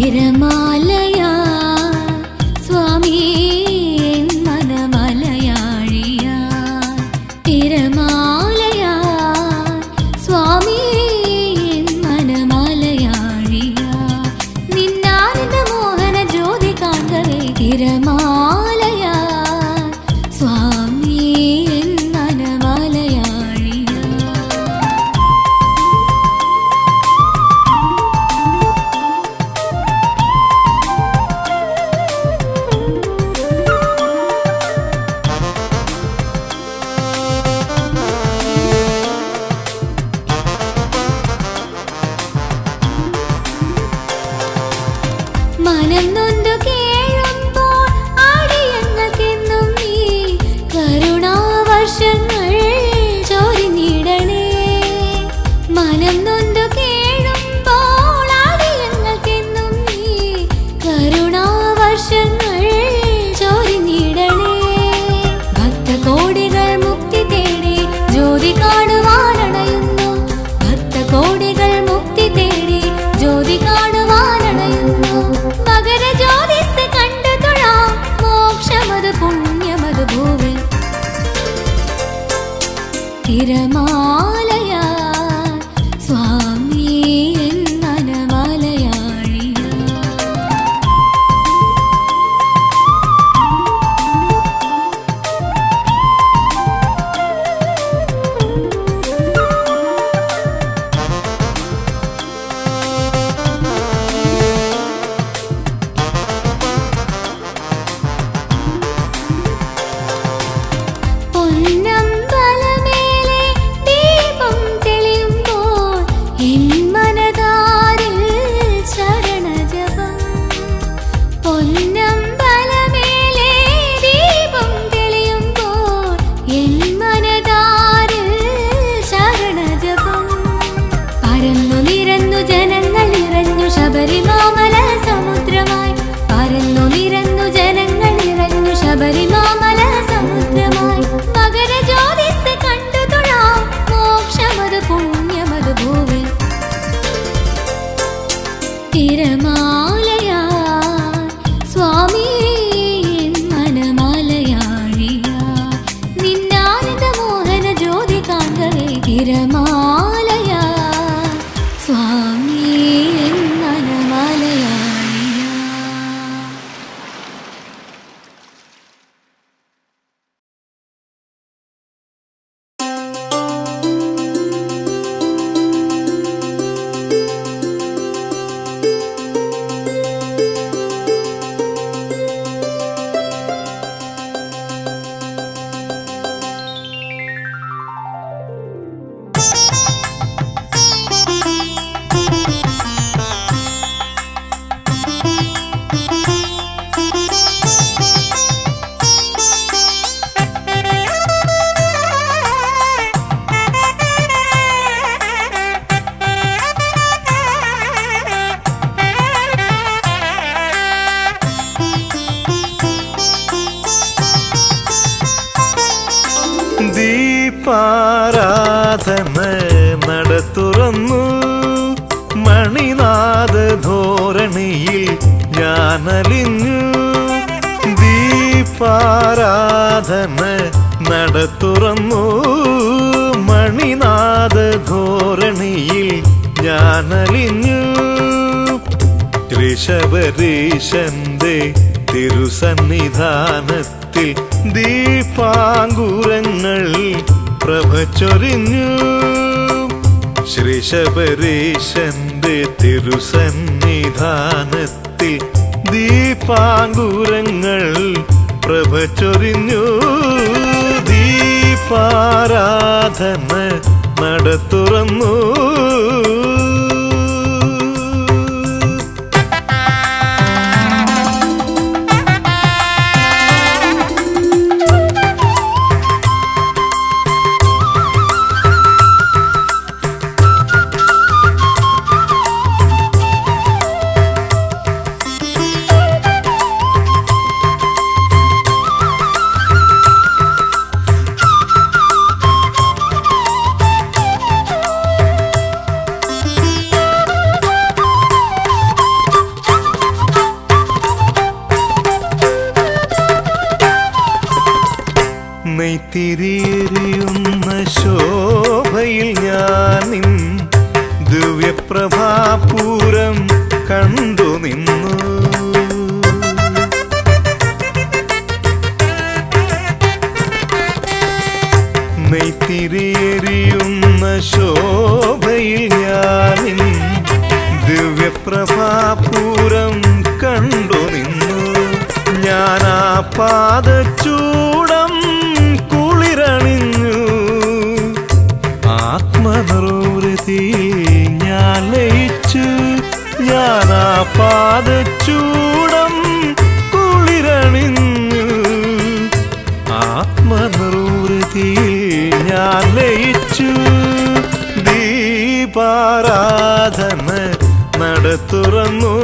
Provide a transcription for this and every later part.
തിരമാലയാ സ്വാമി മനമലയാഴിയാ തിരമാലയാ സ്വാമി മനമലയാഴിയാ നിന്നാനന്ദ മോഹന ജ്യോതി കാൺകവേ തിരമാലയാ സ്വാമി മനമലയാഴിയാ മനം നൊന്തു കേഴുമ്പോൾ ആടിയങ്ങൾക്കെന്നും നീ കരുണാവർഷങ്ങൾ ചൊരിഞ്ഞിടണേ മനം നൊന്തു കേഴുമ്പോൾ ആടിയങ്ങൾക്കെന്നും നീ കരുണാവർഷങ്ങൾ ചൊരിഞ്ഞിടണേ ഭക്തകോടികൾ മുക്തി തേടി ജ്യോതി കാണുവാനണയുന്നു ഭക്തകോടികൾ മുക്തി തേടി ജ്യോതി കാണുവാനണയുന്നു മകരജ്യോതിസ് കണ്ടു തൊഴാം മോക്ഷമത് പുണ്യമത് ഭൂവിൽ തിരമാലയാ സ്വാമി മനമലയാഴിയാ പൊന്നമ്പലമേലെ ദീപം തെളിയുമ്പോൾ എൻ മനതാരിൽ ശരണജപം പൊന്നമ്പലമേലെ ദീപം തെളിയുമ്പോൾ എൻ മനതാരിൽ ശരണജപം പരന്നു നിരന്നു ജനങ്ങൾ നിറഞ്ഞു ശബരിമാമല സമുദ്രമായി പരന്നു നിരന്നു ജനങ്ങൾ നിറഞ്ഞു ശബരിമാമല സമുദ്രമായി മകരജ്യോതിസ് കണ്ടു തൊഴാം മോക്ഷമത് പുണ്യമത് ഭൂവിൽ തിരമാലയാ സ്വാമി മനമലയാഴിയാ നിന്നാനന്ദ മോഹന ജ്യോതി കാൺകവേ തിരമാലയാ സ്വാമി മനമലയാഴിയാ ദീപാരാധന നട തുറന്നു മണിനാഥ ധോരണിയിൽ ഞാനലിഞ്ഞു ദീപാരാധന നട തുറന്നു മണിനാഥ ധോരണിയിൽ ഞാനലിഞ്ഞു ഋഷഭരീശന്റെ തിരുസന്നിധാനത്തിൽ ദീപാങ്കുരങ്ങൾ പ്രഭ ചൊരിഞ്ഞു ഋഷഭരീശന്റെ തിരുസന്നിധാനത്തിൽ ദീപാങ്കുരങ്ങൾ പ്രഭ ചൊരിഞ്ഞു ദീപാരാധന നട തുറന്നു നെയ്ത്തിരിയെരിയുന്ന ശോഭയിൽ ഞാൻ നിൻ ദിവ്യപ്രഭാപൂരം കണ്ടു നിന്നു. നെയ്ത്തിരിയെരിയുന്ന ശോഭയിൽ ഞാൻ നിൻ ദിവ്യപ്രഭാപൂരം കണ്ടു നിന്നു. ഞാൻ ആ പാദചൂടം കുളിരണിഞ്ഞു. ആത്മനിർവൃതിയിൽ ഞാൻ ലയിച്ചു. ഞാൻ ആ പാദചൂടം കുളിരണിഞ്ഞു. ആത്മനിർവൃതിയിൽ ഞാൻ ലയിച്ചു. ദീപാരാധന നട തുറന്നു.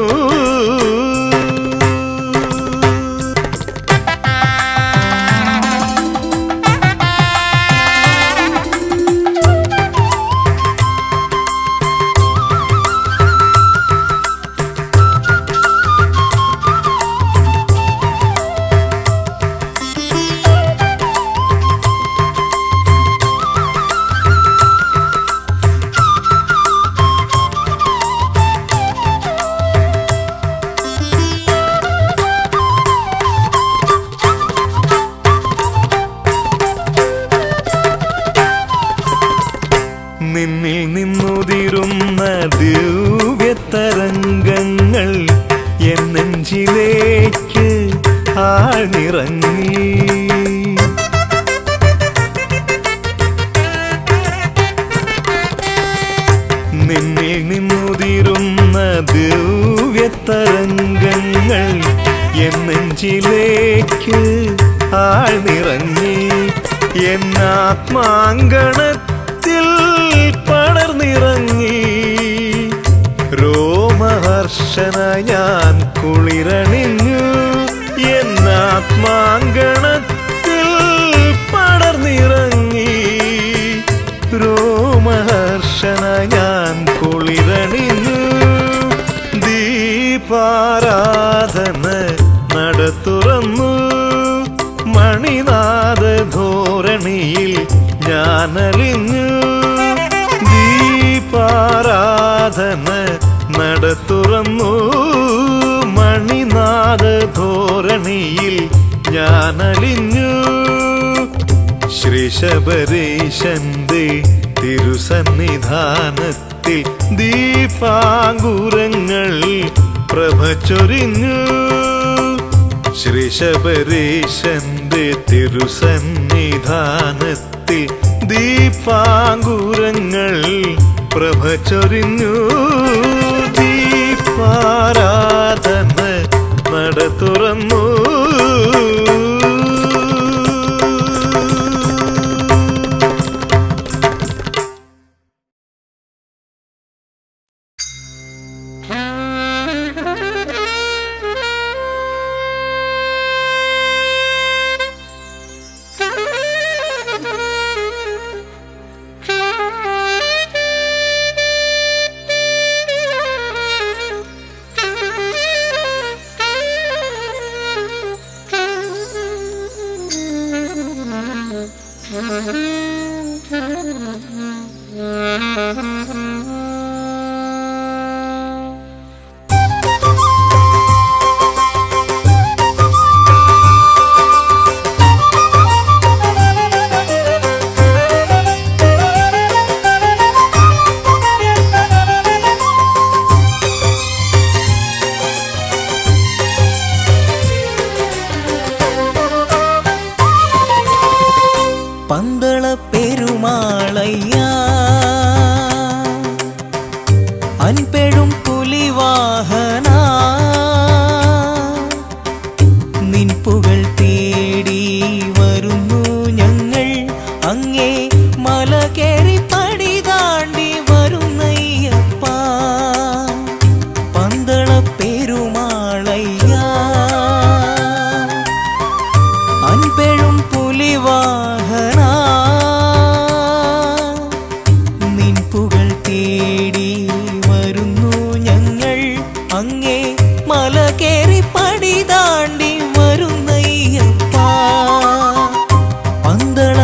നിന്നിൽ നിന്നുതിരുന്ന ദിവ്യതരംഗങ്ങൾ എൻ നെഞ്ചിലേക്ക് ആഴ്ന്നിറങ്ങി. നിന്നിൽ നിന്നുതിരുന്ന ദിവ്യതരംഗങ്ങൾ എൻ നെഞ്ചിലേക്ക് ആഴ്ന്നിറങ്ങി. എന്നാത്മാങ്കണത്തിൽ പടർന്നിറങ്ങി. രോമഹർഷനായി ഞാൻ കുളിരണിഞ്ഞു. എന്നാത്മാങ്കണത്തിൽ പടർന്നിറങ്ങി. രോമഹർഷനായി ഞാൻ കുളിരണിഞ്ഞു. ദീപാരാധന നട തുറന്നു. മണിനാദ ധോരണിയിൽ ഞാനലിഞ്ഞു. ദീപാരാധന നട തുറന്നു. മണിനാദ ധോരണിയിൽ ഞാനലിഞ്ഞു. ശ്രീ ശബരീശന്റെ തിരുസന്നിധാനത്തിൽ ദീപാങ്കുരങ്ങൾ പ്രഭ ചൊരിഞ്ഞു. ശ്രീ ശബരീശന്റെ തിരുസന്നിധാനത്തിൽ ദീപാങ്കുരങ്ങൾ പ്രഭ ചൊരിഞ്ഞു. ദീപാരാധന നട തുറന്നു. പന്തള പെരുമാളയ്യ അൻപെഴും പുലിവാഹന നിൻ പുകൾ തേടി വരുന്നു ഞങ്ങൾ. അങ്ങേ മല കേറി പടി താണ്ടി വരുന്നയ്യപ്പ. പന്തള പെരുമാളയ്യ അൻപെഴും പുലിവാഹന നിൻ പുകൾ തേടി വരുന്നു ഞങ്ങൾ. അങ്ങേ മല കേറി പടി താണ്ടി വരുന്നയ്യപ്പ. പന്തള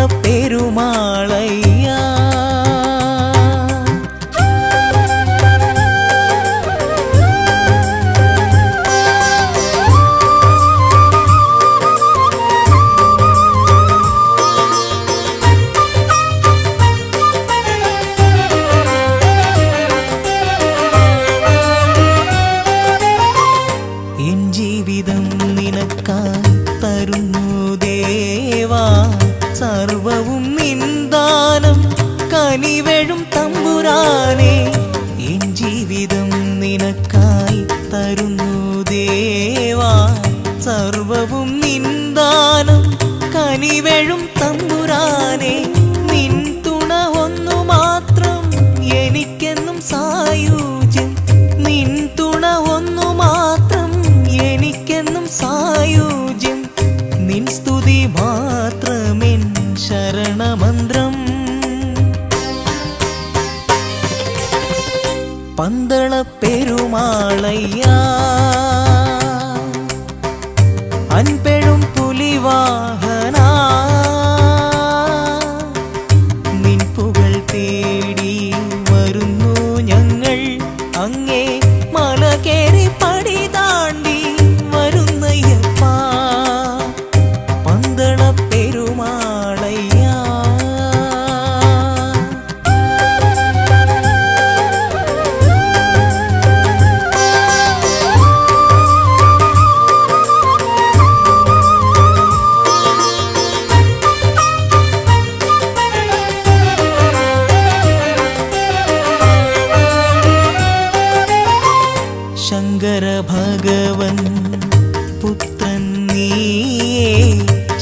തരുന്നു ദേവാ സർവവും നിന്ദാനം കനിവെഴും തമ്പുരാനെ നിൻ തുണ ഒന്നു മാത്രം എനിക്കെന്നും സായുജ്യം നിൻ തുണ ഒന്നു മാത്രം എനിക്കെന്നും സായുജ്യം നിൻ സ്തുതി മാത്രമെൻ ശരണമന്ത്രം പന്തള പെരുമാളയ്യാ അൻപെഴും പുലിവാഹനാ നിൻ പുകൾ തേടി വരുന്നു ഞങ്ങൾ അങ്ങേ മല കേറി പടി താണ്ടി വരുന്നയ്യപ്പാ പന്തള പെരുമാളയ്യാ ശങ്കര ഭഗവൻ പുത്രൻ നീയേ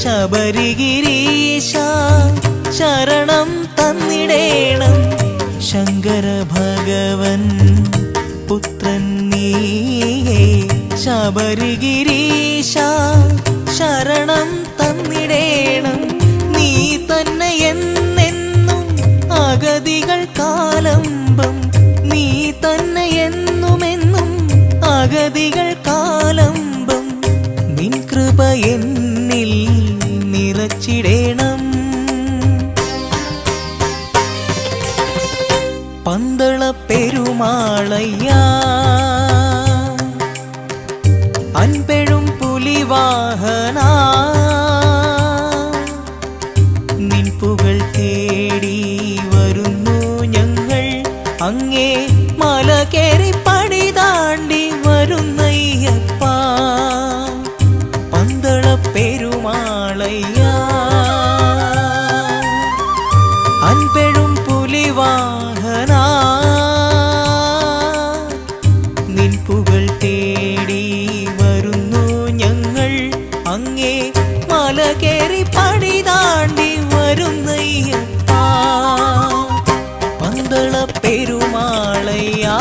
ശബരിഗിരീശ ശരണം തന്നിടേണം ശങ്കര ഭഗവൻ പുത്രൻ നീയേ ശബരിഗിരീശ ശരണം തന്നിടേണം നീ തന്നെ എന്നെന്നും അഗതികൾ കാലംബം നീ തന്നെ എന്നുമെന്നും അഗതികൾ കാലംബം നിൻ കൃപ എന്നിൽ നിറച്ചിടേണം പന്തള പെരുമാളയ്യാ അൻപെഴും പുലിവാഹനാ നിൻ പുകൾ തേടി വരുന്നു ഞങ്ങൾ അങ്ങേ മല കേറി പടി താണ്ടി വരുന്നയ്യപ്പാ പന്തള പെരുമാളയ്യാ അൻപെഴും പുലിവാഹനാ നിൻ പുകൾ തേടി വരുന്നു ഞങ്ങൾ അങ്ങേ മല കേറി പടി താണ്ടി വരുന്നയ്യപ്പാ പന്തള പെരുമാളയ്യാ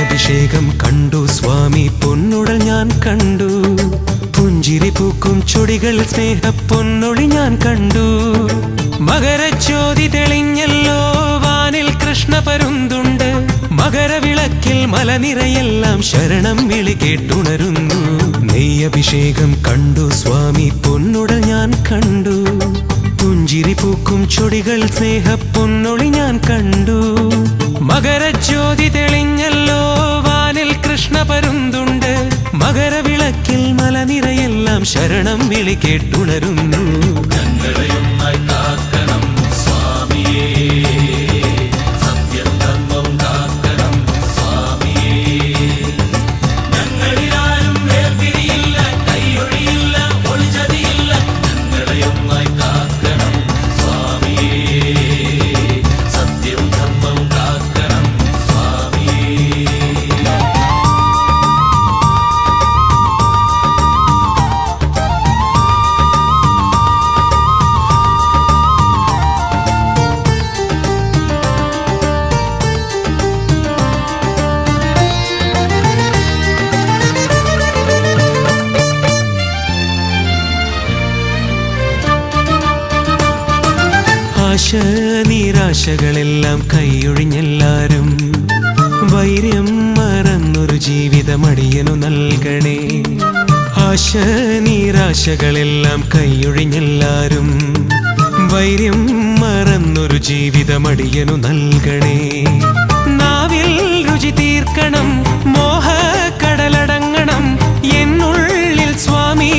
അഭിഷേകം കണ്ടു സ്വാമി പൊന്നുടൽ ഞാൻ കണ്ടു പുഞ്ചിരി പൂക്കും ചൊടികൾ സ്നേഹ പൊന്നൊളി ഞാൻ കണ്ടു മകരജ്യോതി തെളിഞ്ഞല്ലോ വാനിൽ കൃഷ്ണ പരുന്തുണ്ട് മകരവിളക്കിൽ മലനിരയെല്ലാം ശരണം വിളി കേട്ടുണരുന്നു നെയ്യഭിഷേകം കണ്ടു സ്വാമി പൊന്നുടൽ ഞാൻ കണ്ടു പുഞ്ചിരി പൂക്കും ചൊടികൾ സ്നേഹ പൊന്നൊളി ഞാൻ കണ്ടു മകരജ്യോതി തെളിഞ്ഞല്ലോ വാനിൽ കൃഷ്ണ പരുന്തുണ്ട് മകരവിളക്കിൽ മലനിരയെല്ലാം ശരണം വിളി കേട്ടുണരുന്നു ഞങ്ങളെയൊന്നായി കാക്കണം സ്വാമിയേ സത്യം ധർമ്മം കാക്കണം സ്വാമിയേ ഞങ്ങളിലാരും വേർപിരിയില്ല കൈയൊഴിയില്ല ഒളിച്ചതിയില്ല ഞങ്ങളെയൊന്നായി കാക്കണം സ്വാമിയേ സത്യം ധർമ്മം കാക്കണം സ്വാമിയേ ആശ നിരാശകളെല്ലാം കൈയൊഴിഞ്ഞെല്ലാരും വൈര്യം മറന്നൊരു ജീവിതമടിയനു നൽകണേ ആശ നിരാശകളെല്ലാം കൈയൊഴിഞ്ഞെല്ലാരും വൈര്യം മറന്നൊരു ജീവിതമടിയനു നൽകണേ നാവിൽ രുചി തീർക്കണം മോഹക്കടലടങ്ങണം എന്നുള്ളിൽ സ്വാമി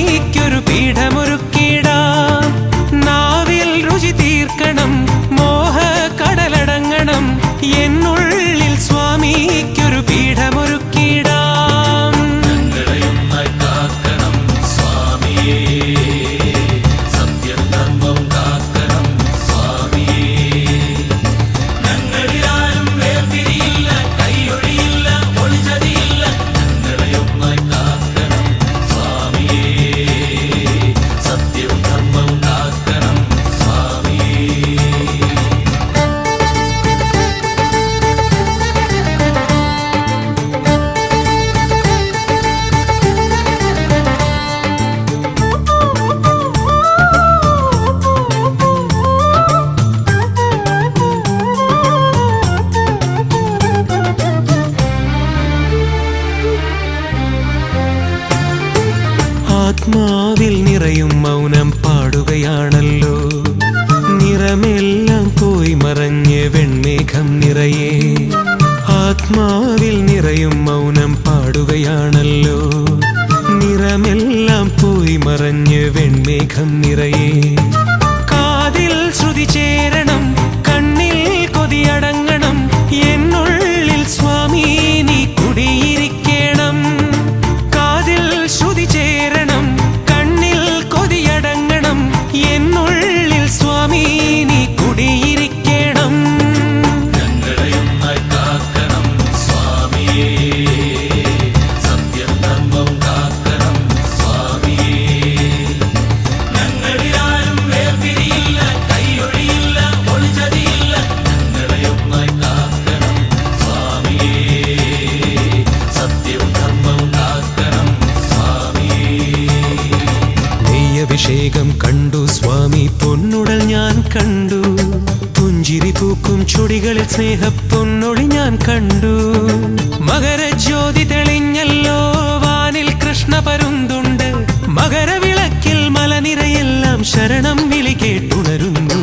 ആത്മാവിൽ നിറയും മൗനം പാടുകയാണല്ലോ. നിറമെല്ലാം പോയി മറഞ്ഞ് വെൺമേഘം നിറയെ. ആത്മാവിൽ നിറയും മൗനം പാടുകയാണല്ലോ. നിറമെല്ലാം പോയി മറഞ്ഞ് വെൺമേഘം നിറയെ. കാതിൽ ശ്രുതി ചേരണം, കണ്ണിൽ കൊതിയടങ്ങണം, എന്നുള്ളിൽ സ്വാമി നീ കുടിയിരിക്കണം. കാതിൽ ശ്രുതി ചേരണം, കണ്ണിൽ കൊതിയടങ്ങണം, എന്നുള്ളിൽ സ്വാമി നീ കുടിയിരിക്കണം. ഞങ്ങളെയൊന്നായി കാക്കണം സ്വാമിയേ, സത്യം ധർമ്മം കാക്കണം സ്വാമിയേ. ഞങ്ങളിലാരും വേർതിരിയില്ല, കൈയൊഴിയില്ല, ഒളിച്ചതിയില്ല. ഞങ്ങളെയൊന്നായി കാക്കണം സ്വാമിയേ, സത്യം ധർമ്മം കാക്കണം സ്വാമിയേ. നെയ്യഭിഷേകം കണ്ടു സ്വാമി, പൊന്നുടൽ ഞാൻ കണ്ടു. പുഞ്ചിരി പൂക്കും ചുടികളിൽ സ്നേഹപ്പൊന്നൊളി ഞാൻ കണ്ടു. മകരജ്യോതി തെളിഞ്ഞല്ലോ, വാനിൽ കൃഷ്ണ പരുന്തുണ്ട്. മകരവിളക്കിൽ മലനിരയെല്ലാം ശരണം വിളി കേട്ടുണരുന്നു.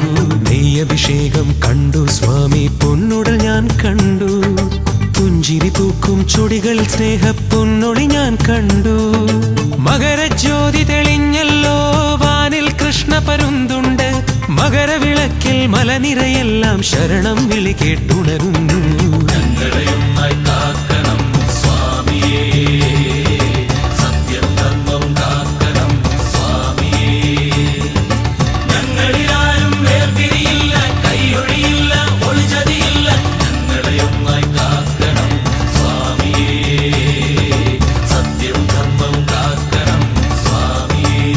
നെയ്യഭിഷേകം കണ്ടു സ്വാമി, പൊന്നുടൽ ഞാൻ കണ്ടു. പുഞ്ചിരി പൂക്കും ചുടികളിൽ സ്നേഹപ്പൊന്നൊളി ഞാൻ കണ്ടു. മകരജ്യോതി തെളിഞ്ഞല്ലോ, വാനിൽ കൃഷ്ണ പരുന്തുണ്ട്. മകരവിളക്കിൽ മലനിരയെല്ലാം ശരണം വിളി കേട്ടുണരുന്നു. ഞങ്ങളെയൊന്നായി കാക്കണം സ്വാമിയേ, സത്യം ധർമ്മം കാക്കണം സ്വാമിയേ. ഞങ്ങളിലാരും വേർതിരിയില്ല, കൈയൊഴിയില്ല, ഒളിച്ചതിയില്ല. ഞങ്ങളെയൊന്നായി കാക്കണം സ്വാമിയേ, സത്യം ധർമ്മം കാക്കണം സ്വാമിയേ.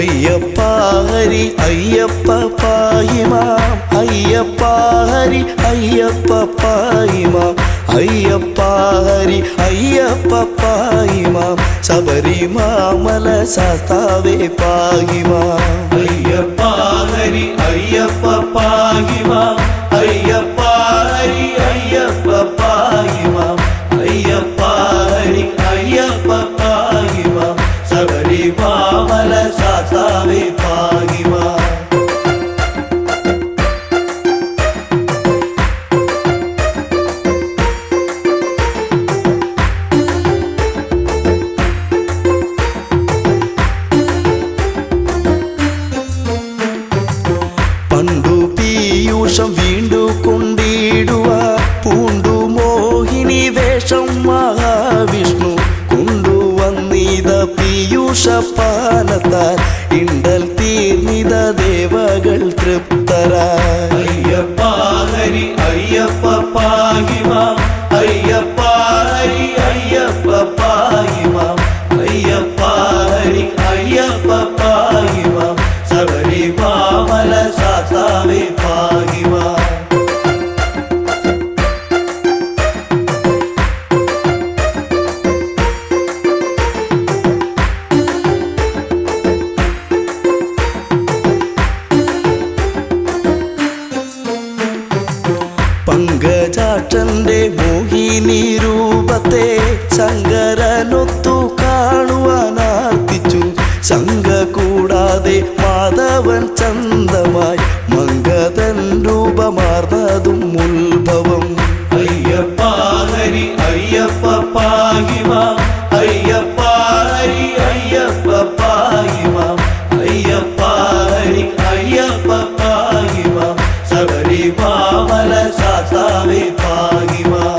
അയ്യപ്പ ഹരി അയ്യപ്പ പായിമാം, അയ്യപ്പ ഹരി അയ്യപ്പ പായിമാം, അയ്യപ്പ ഹരി അയ്യപ്പ പായിമാം, ശബരിമാമല ശാസ്താവേ പായിമാം. അയ്യപ്പ ഹരി അയ്യപ്പ പായിമാം, അയ്യപ്പ ഹരി അയ്യപ്പ പായിമാം, അയ്യപ്പ ഹരി അയ്യപ്പ പായിമാം, ശബരിമാമല ശാസ്താവേ പായിമാം. പണ്ടു പീയൂഷം വീണ്ടു കൊണ്ടിടുക, പൂണ്ടു മോഹിനി വേഷം മഹാവിഷ്ണു കൊണ്ടുവന്നിത പീയൂഷപാനത്താൽ ഇണ്ടൽ തീർന്നിത ദേവകൾ തൃപ്തരായി. അയ്യപ്പ ഹരി അയ്യപ്പ പാഹിമാം, അയ്യപ്പ ഹരി അയ്യപ്പ പാഹിമാം, അയ്യപ്പ ഹരി അയ്യപ്പ പാഹിമാം, ശബരിമാമല ശാസ്താവേ പാഹിമാം. പങ്കജാക്ഷന്റെ മോഹിനി രൂപത്തെ ശങ്കരനൊത്തു കാണുവാനാർത്തിച്ചു. ശങ്ക കൂടാതെ മാധവൻ ചന്തമായി മംഗതൻ രൂപമാർന്നതും ഉത്ഭവം. അയ്യപ്പ ഹരി അയ്യപ്പ പാഹിമാം, അയ്യപ്പ ഹരി അയ്യപ്പ പാഹിമാം, അയ്യപ്പ ഹരി അയ്യപ്പ പാഹിമാം, ശബരിമാമല ശാസ്താവേ പാഹിമാം.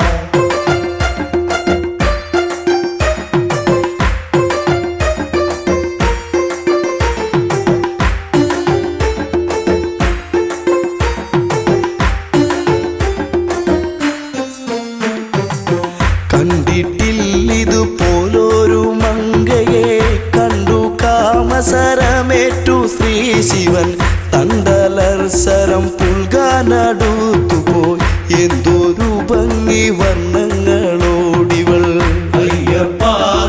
പുൽകാനടുത്തുപോയി എന്തൊരു ഭംഗി വർണ്ണങ്ങളോടിവൾ. അയ്യപ്പ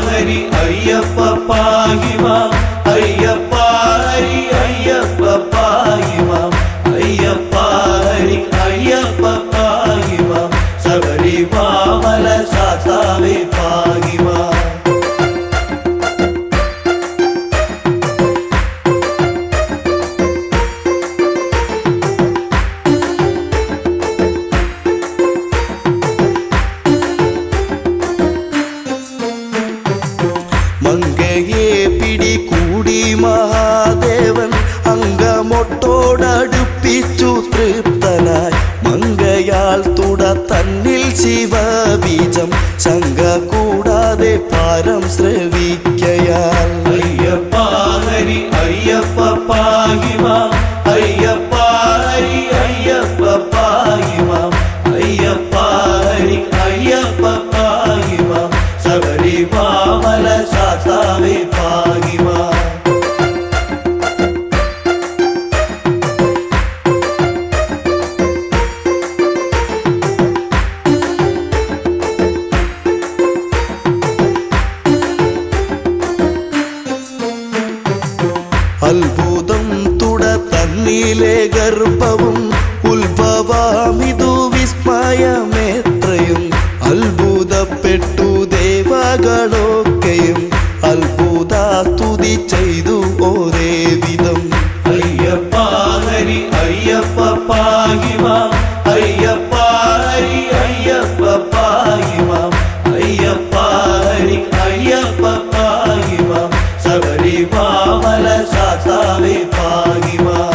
ഹരി അയ്യപ്പ പാഹിമാം അയ്യപ്പ ഹരി അയ്യപ്പ പാഹിമാം അയ്യപ്പ ഹരി അയ്യപ്പ പാഹിമാം ശബരിമല സാസാവേ പാഹിമാം. മങ്കയെ പിടികൂടി മഹാദേവൻ അങ്കമൊട്ടോടടുപ്പിച്ചു തൃപ്തനായി. മങ്കയാൽ തുട തന്നിൽ ശിവബീജം ശങ്ക കൂടാതെ പാരം ശ്രവിക്കയാൽ. അയ്യപ്പ ഹരി അയ്യപ്പ പാഹിമാം അയ്യപ്പ ഹരി അയ്യപ്പ പാഹിമാം അയ്യപ്പ ഹരി അയ്യപ്പ പാഹിമാം ശബരിമല സാസാവേ പാഹിമാം. അത്ഭുതം തുട തന്നിലെ ഗർഭവും ഉത്ഭവമിതു വിസ്മയമേത്രയും. അത്ഭുതപ്പെട്ടു ദേവകളൊക്കെയും അത്ഭുതാസ്തുതി ചെയ്തു ഒരേ വിധം. അയ്യപ്പ ഹരി അയ്യപ്പ പാഹിമാം അയ്യപ്പ ഹരി അയ്യപ്പ പാഹിമാം അയ്യപ്പ ഹരി അയ്യപ്പ പാഹിമാം ശബരിമല സാസാവേ പാഹിമാം.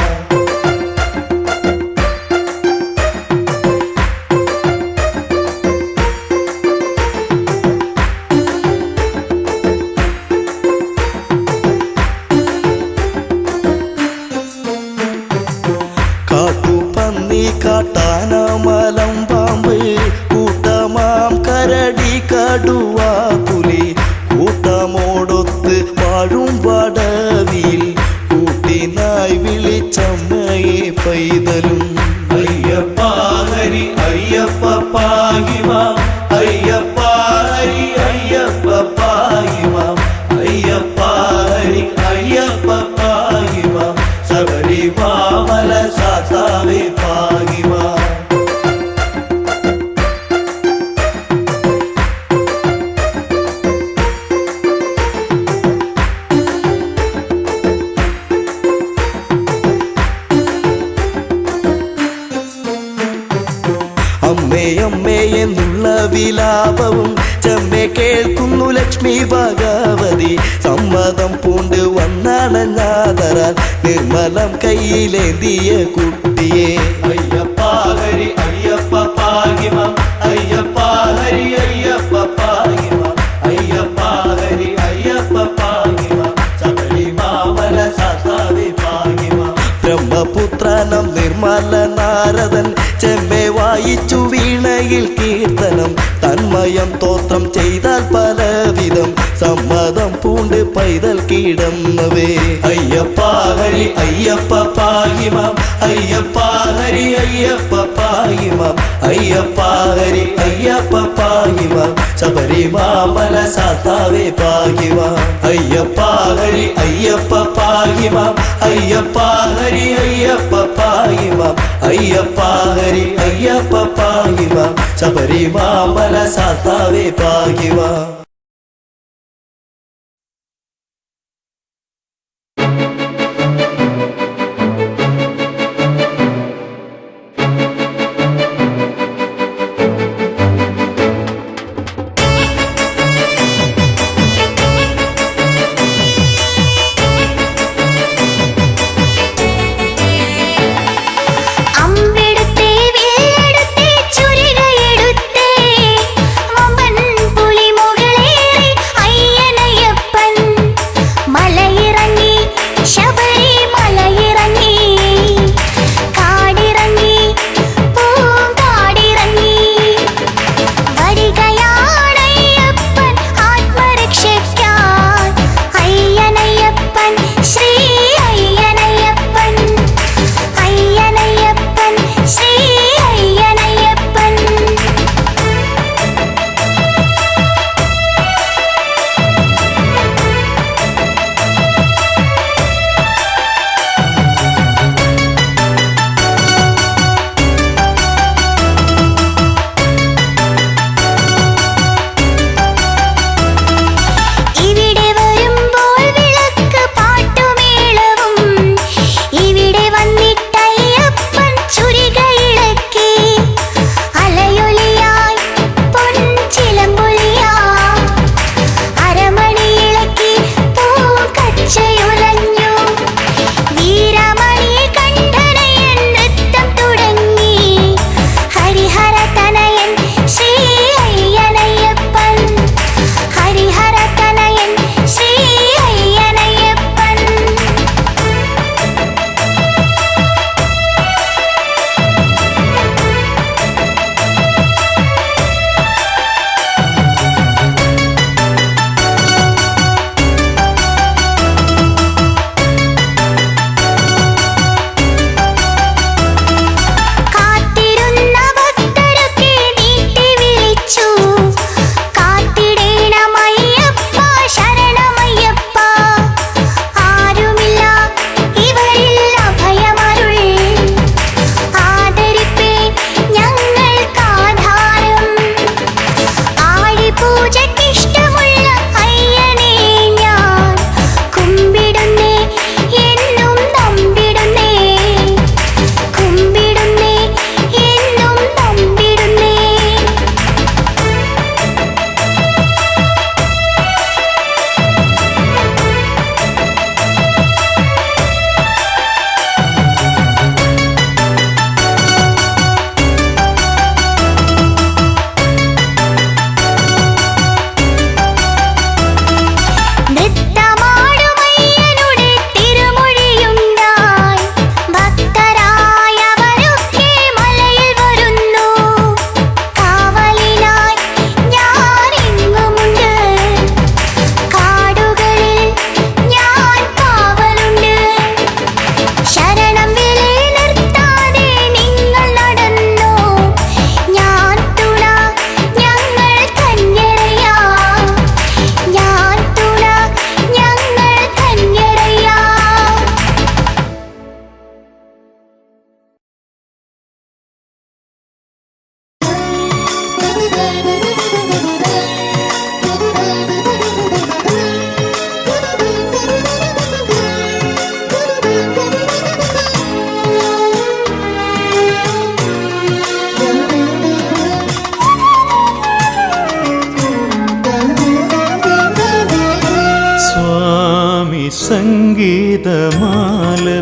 കാട്ടുപന്നി കാട്ടാന മലം പാമ്പ് കൂട്ടമാം കരടി കടുവ പുലി കൂട്ടമോടൊത്ത് വാഴും വടവിൽ കൂട്ടിനായി വിളിച്ചമ്മയെ പൈതലും. അയ്യപ്പ ഹരി അയ്യപ്പ പാഹിമാം അയ്യപ്പ ഹരി അയ്യപ്പ പാഹിമാം അയ്യപ്പ ഹരി അയ്യപ്പ പാഹിമാം ശബരിമല സാസാവേ പാഹിമാം. അമ്മേ അമ്മേ എന്നുള്ള വിലാപവും ചെമ്മെ കേൾക്കുന്നു ലക്ഷ്മി ഭഗവതി. സമ്മതം പൂണ്ട് വന്നണഞ്ഞാതരാൽ നിർമ്മലം കയ്യിലേന്തിയ കുട്ടിയെ. അയ്യപ്പ ഹരി അയ്യപ്പ പാഹിമാം അയ്യപ്പ ഹരി അയ്യപ്പ പാഹിമാം അയ്യപ്പ ഹരി അയ്യപ്പ പാഹിമാം ശബരിമല സാസാവേ പാഹിമാം. ബ്രഹ്മപുത്രനം നിർമ്മല നാരദൻ ചെമ്മെ വായിച്ചു വീണയിൽ കീർത്തനം. തന്മയം തോത്രം ചെയ്താൽ പലവിധം സമ്മതം പൂണ്ട് പൈതൽ കീടന്നവേ. അയ്യപ്പ ഹരി അയ്യപ്പ പാഹിമാം അയ്യപ്പ ഹരി അയ്യപ്പ പാഹിമാം അയ്യപ്പ ഹരി അയ്യപ്പ പാഹിമാം ശബരിമല സാസാവേ പാഹിമാം. അയ്യപ്പ ഹരി അയ്യപ്പ പാഹിമാം അയ്യപ്പ ഹരി അയ്യപ്പ പാഹിമാം അയ്യപ്പ ഹരി അയ്യപ്പ പാഹിമാം ശബരിമല സാസാവേ പാഹിമാം. അമ്പെടുത്തേ വില്ലെടുത്തേ ചുരികയെടുത്തേ വമ്പൻ പുലിമുകളെ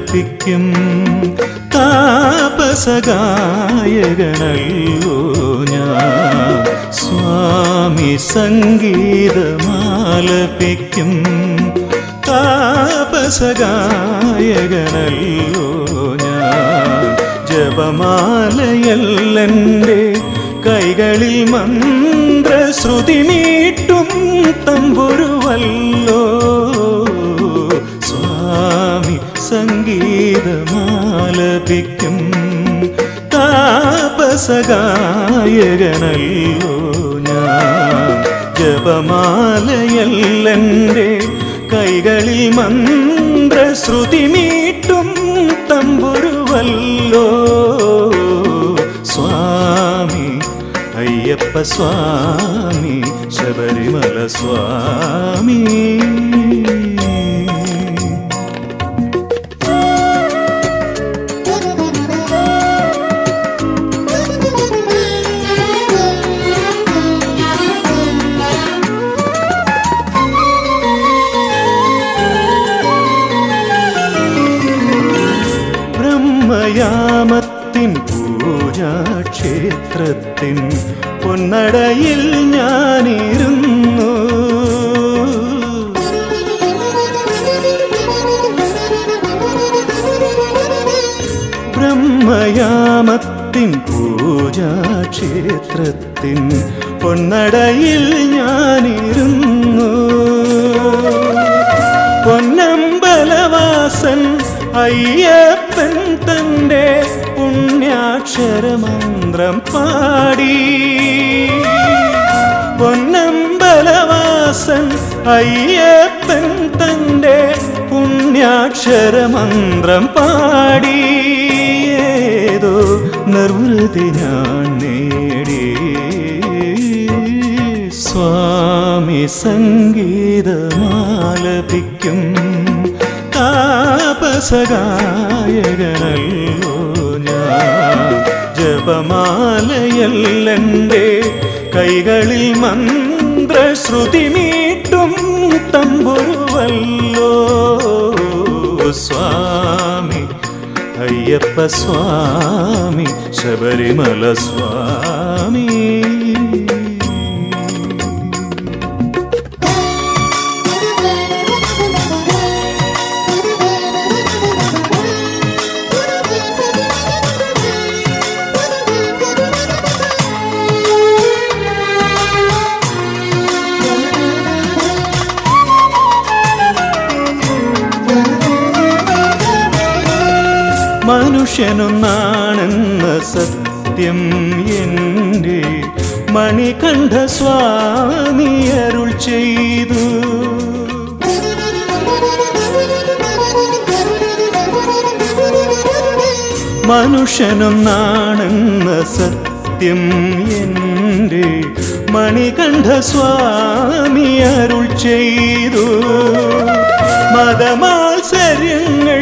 മാലപിക്കും താപസഗായകനല്ലോ ഞാൻ സ്വാമി സംഗീതമാലപിക്കും താപസഗായകനല്ലോ ഞാൻ ജപമാലയല്ലെൻ്റെ കൈകളിൽ മന്ത്രശ്രുതി മീട്ടും തമ്പുരുവല്ലോ സ്വാമി സംഗീതമാലപിക്കും താപസഗായകനല്ലോ ഞാൻ ജപമാലയല്ലെൻ്റെ കൈകളിൽ മന്ത്രശ്രുതി മീട്ടും തമ്പുരുവല്ലോ സ്വാമി അയ്യപ്പ സ്വാമി ശബരിമല സ്വാമി ബ്രഹ്മയാമത്തിൻ പൂജാക്ഷേത്രത്തിൻ പൊന്നടയിൽ ഞാനിരുന്നു ബ്രഹ്മയാമത്തിൻ പൂജാക്ഷേത്രത്തിൻ പൊന്നടയിൽ ഞാനിരുന്നു പൊന്നമ്പലവാസൻ അയ്യപ്പൻ തൻ്റെ പുണ്യാക്ഷരമന്ത്രം പാടി പൊന്നമ്പലവാസൻ അയ്യപ്പൻ തൻ്റെ പുണ്യാക്ഷരമന്ത്രം പാടി ഏതോ നിർവൃതി ഞാൻ നേടി സ്വാമി സംഗീതമാലപിക്കും താപസഗായകനല്ലോ ഞാൻ ജപമാലയല്ലെൻ്റെ കൈകളിൽ മന്ത്രശ്രുതി മീട്ടും തമ്പുരുവല്ലോ സ്വാമി അയ്യപ്പ സ്വാമി ശബരിമല സ്വാമി മനുഷ്യനൊന്നാണെന്ന സത്യം എൻ്റെ മണികണ്ഠ സ്വാമി അരുൾ ചെയ്തു മനുഷ്യനൊന്നാണെന്ന സത്യം എൻ്റെ മണികണ്ഠ സ്വാമി അരുൾ ചെയ്തു മതമാത്സര്യങ്ങൾ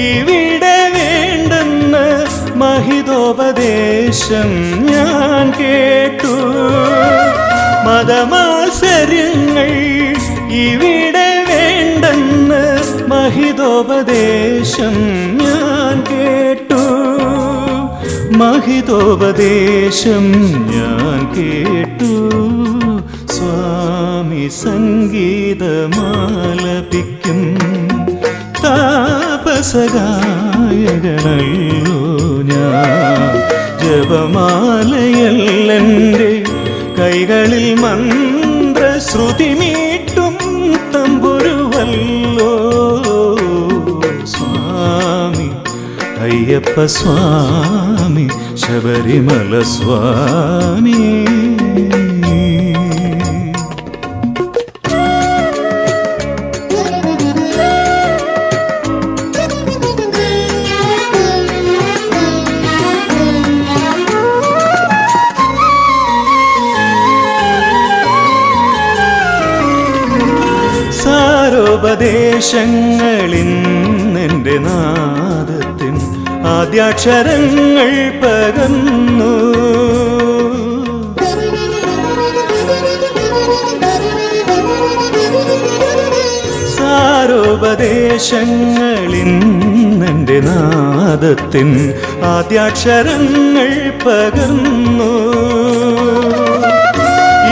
ഇവിടെ വേണ്ടെന്ന് മഹിതോപദേശം ഞാൻ കേട്ടു മതമാത്സര്യങ്ങൾ ഇവിടെ വേണ്ടെന്ന് മഹിതോപദേശം ഞാൻ കേട്ടു മഹിതോപദേശം ഞാൻ കേട്ടു സ്വാമി സംഗീതമാലപിക്കും താപസഗായകനല്ലോ ഞാൻ ജപമാലയല്ലെൻ്റെ കൈകളിൽ മന്ത്രശ്രുതി മീട്ടും തമ്പുരുവല്ലോ സ്വാമി അയ്യപ്പ സ്വാമി ശബരിമല സ്വാമി സാരോപദേശങ്ങളിന്നെൻ്റെ നാദത്തിൻ ആദ്യാക്ഷരങ്ങൾ പകർന്നു സാരോപദേശങ്ങളിൻ നിന്റെ നാദത്തിൻ ആദ്യാക്ഷരങ്ങൾ പകർന്നു.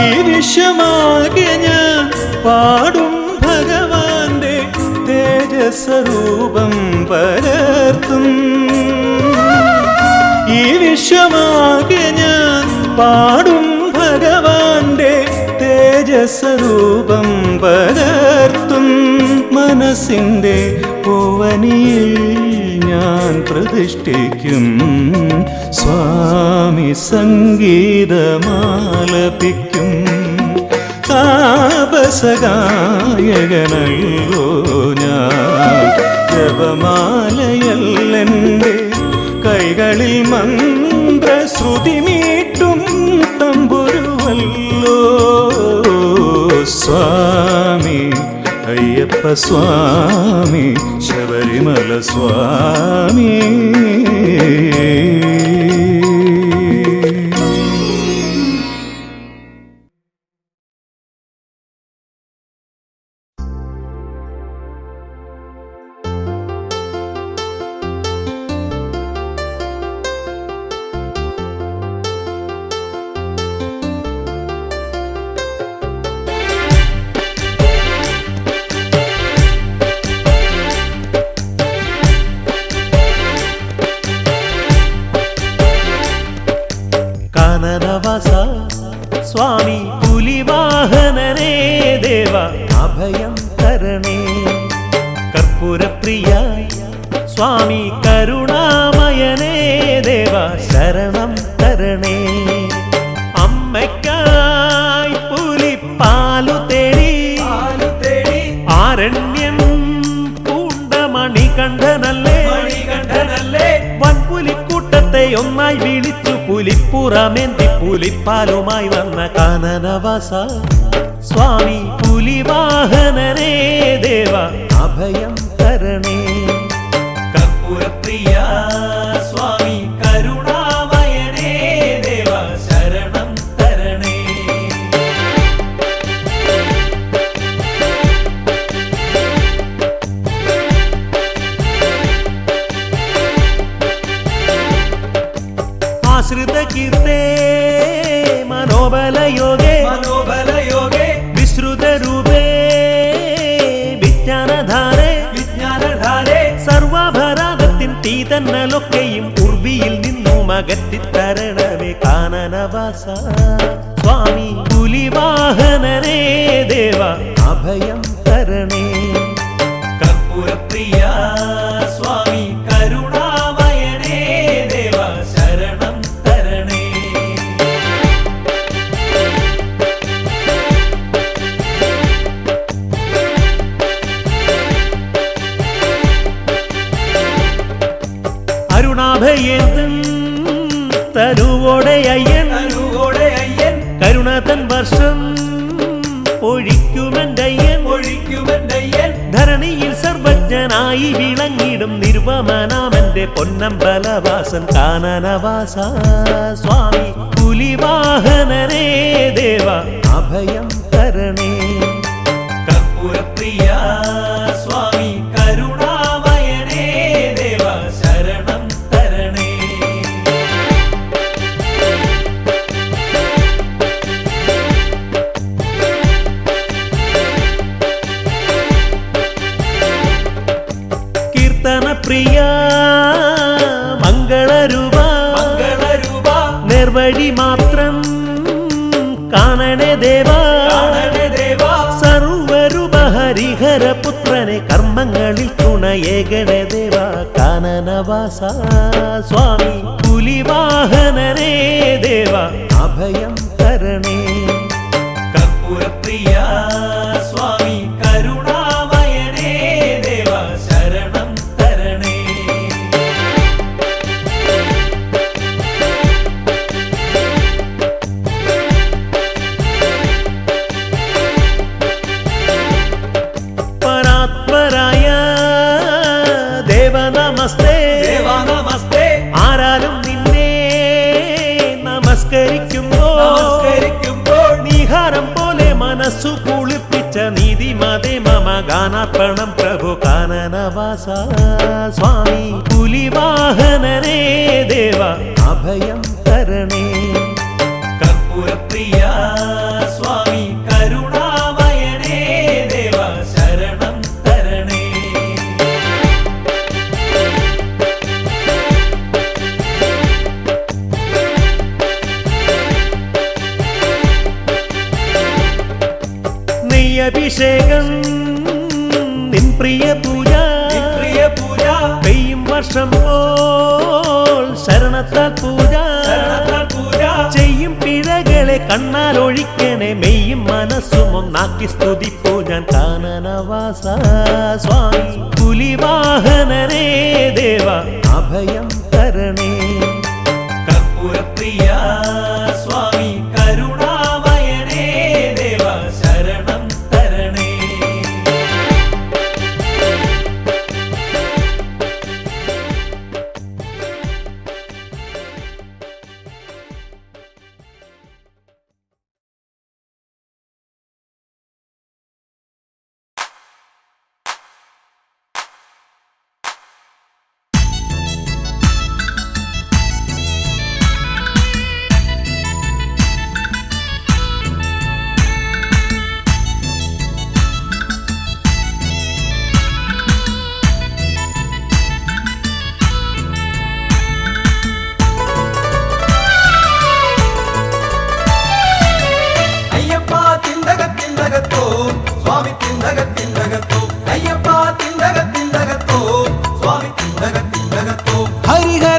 ഈ വിശ്വമാകെ ഞാൻ പാടും ഭഗവാന്റെ തേജസ്വരൂപം പകർത്തും. ഈ വിശ്വമാകെ ഞാൻ പാടും ഭഗവാന്റെ തേജസ്വരൂപം പകർത്തും. മനസ്സിൻ്റെ പൂവനിയിൽ ഞാൻ പ്രതിഷ്ഠിക്കും. സ്വാമി സംഗീതമാലപിക്കും. താപസഗായകനല്ലോ ഞാൻ. ജപമാലയല്ലെൻ്റെ കൈകളിൽ മന്ത്രശ്രുതി മീട്ടും തമ്പുരുവല്ലോ. സ്വാമി അയ്യപ്പ സ്വാമി ശബരിമല സ്വാമി. സ്വാമി പുലിവാഹനനേ ദേവ അഭയം തരണേ. കർപ്പൂരപ്രിയ സ്വാമി കരുണാമയനേ ദേവ ശരണം തരണേ. അമ്മയ്ക്കായി പുലിപ്പാലു തേടി ആരണ്യം പൂണ്ട മണികണ്ഠനല്ലേ. വൻപുലിക്കൂട്ടത്തെ ഒന്നായി വിളിച്ചു പുലിപ്പുറമേന്തി പുലിപ്പാലുമായി വന്ന കാനനവാസ സ്വാമി പുലിവാഹനനേ ദേവ അഭയം തരണേ. കർപ്പൂരപ്രിയ സ്വാമി കരുണാമയനേ ദേവ ശരണം തരണേ. ആശ്രിത കീർത്തേ മനോബലയോഗേ വിശ്രുത രൂപേ വിജ്ഞാനധാരേ സർവഭരാഗത്തിൻ തീതന്നലൊക്കെയും ഉർവിയിൽ നിന്നും അകറ്റിത്തരണമേ. കാനനവാസ സ്വാമി പുലിവാഹനനേ ദേവ അഭയം തരണേ. കർപ്പൂരപ്രിയ സ്വാമി കരുണാമയനേ ദേവ ശരണം തരണേ. അരുണാഭയേന്ദൻ തരുവോടെ അയ്യൻ കരുണതൻ വർഷം ഒഴിക്കുമെന്തയ്യൻ. ധരണിയിൽ സർവജ്ഞനായി വിളങ്ങിടും നിർവമനാമന്റെ പൊന്നമ്പലവാസൻ കാനനവാസ സ്വാമി പുലിവാഹനനേ ദേവ അഭയം തരണേ. കർപ്പൂരപ്രിയ സ്വാമി കരുണാമയനേ ദേവ ശരണം തരണേ. കീർത്തനപ്രിയ മംഗളരൂപ നേർവഴി മാത്രം കാണണേ ദേവ. സർവരൂപ ഹരിഹരപുത്രനെ കർമ്മങ്ങളിൽ തുണയേകണേ ദേവ. കാനനവാസ സ്വാമി പുലിവാഹനനേ ദേവ അഭയം തരണേ. കർപ്പൂരപ്രിയ സ്വാമി കരുണാമയനേ ദേവ ശരണം തരണേ. പരാത്പരായ ദേവ നമസ്തേ ആരാലും നിന്നെ നമസ്കരിക്കുമ്പോൾ നീഹാരം പോലെ മനസ്സു കുളിർപ്പിച്ച നീതിമതേ മമ ഗാനാർപ്പണം പ്രഭു കാനനവാസ സ്വാമി പുലിവാഹനനേ ദേവ അഭയം തരണേ കർപ്പൂരപ്രിയ സ്വാമി കരുണാമയനേ ദേവ ശരണം തരണേ നെയ്യഭിഷേകം നിൻ പ്രിയ പൂജ പെയ്യും വർഷം പോൽ ശരണത്താൽ പൂജ ചെയ്യും പിഴകളെ കണ്ണാൽ ഒഴിക്കണേ മെയ്യും മനസ്സും ഒന്നാക്കി സ്തുതിപ്പോ ഞാൻ കാനനവാസ സ്വാമി പുലിവാഹനനേ ദേവ അഭയം തരണേ കർപ്പൂരപ്രിയ സ്വാമി കരുണാമയനേ ദേവ ശരണം തരണേ